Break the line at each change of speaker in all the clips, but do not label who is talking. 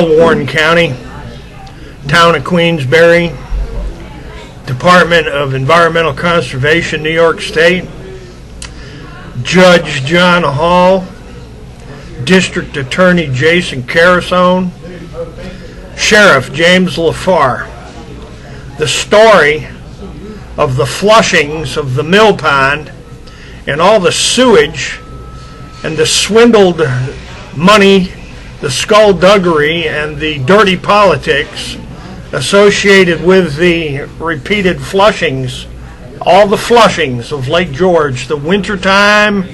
Warren County, Town of Queensbury, Department of Environmental Conservation, New York State, Judge John Hall, District Attorney Jason Carasone, Sheriff James LaFar. The story of the flushings of the mill pond and all the sewage and the swindled money, the skullduggery, and the dirty politics associated with the repeated flushings, all the flushings of Lake George, the wintertime,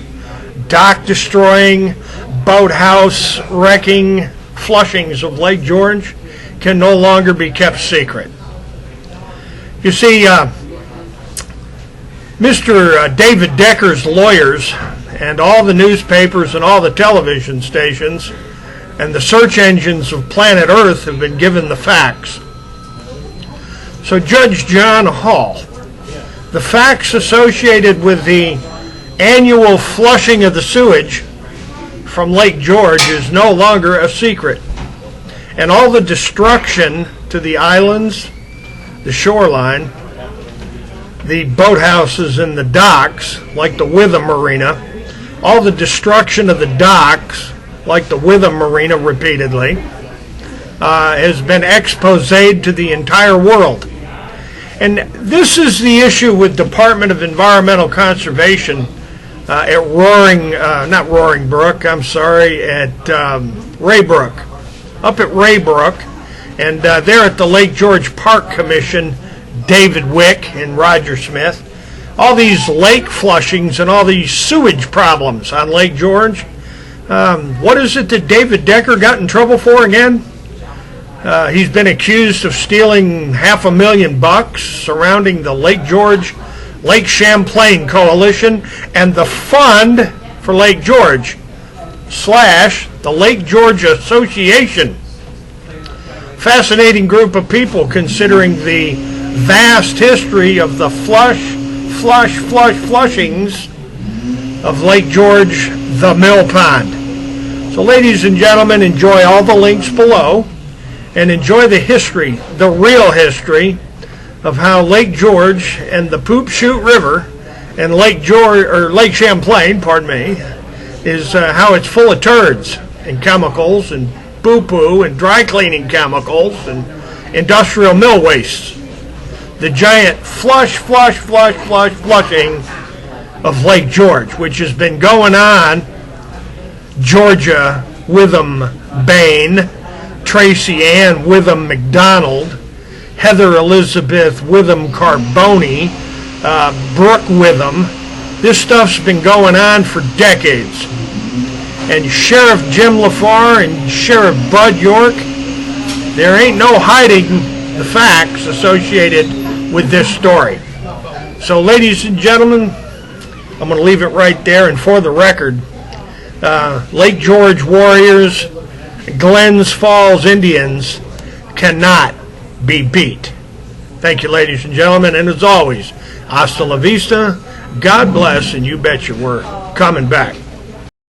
dock-destroying, boathouse wrecking flushings of Lake George can no longer be kept secret. You see, Mr. David Decker's lawyers and all the newspapers and all the television stations and the search engines of planet Earth have been given the facts. So Judge John Hall, the facts associated with the annual flushing of the sewage from Lake George is no longer a secret. And all the destruction to the islands, the shoreline, the boathouses and the docks, like the Witham Marina, all the destruction of the docks, like the Witham Marina repeatedly, has been exposed to the entire world. And this is the issue with Department of Environmental Conservation at Raybrook, up at Raybrook, and there at the Lake George Park Commission, David Wick and Roger Smith. All these lake flushings and all these sewage problems on Lake George. What is it that David Decker got in trouble for again? He's been accused of stealing $500,000 surrounding the Lake George, Lake Champlain Coalition and the fund for Lake George / the Lake George Association. Fascinating group of people considering the vast history of the flushings of Lake George, the mill pond. So ladies and gentlemen, enjoy all the links below and enjoy the history, the real history of how Lake George and the Poop Chute River and Lake Champlain, is how it's full of turds and chemicals and poo-poo and dry cleaning chemicals and industrial mill wastes. The giant flushing of Lake George, which has been going on. Georgia Witham Bain, Tracy Ann Witham McDonald, Heather Elizabeth Witham Carboni, Brooke Witham. This stuff's been going on for decades. And Sheriff Jim LaFar and Sheriff Bud York, there ain't no hiding the facts associated with this story. So ladies and gentlemen, I'm going to leave it right there. And for the record, Lake George Warriors, Glens Falls Indians cannot be beat. Thank you, ladies and gentlemen, and as always, hasta la vista, God bless, and you betcha we're coming back.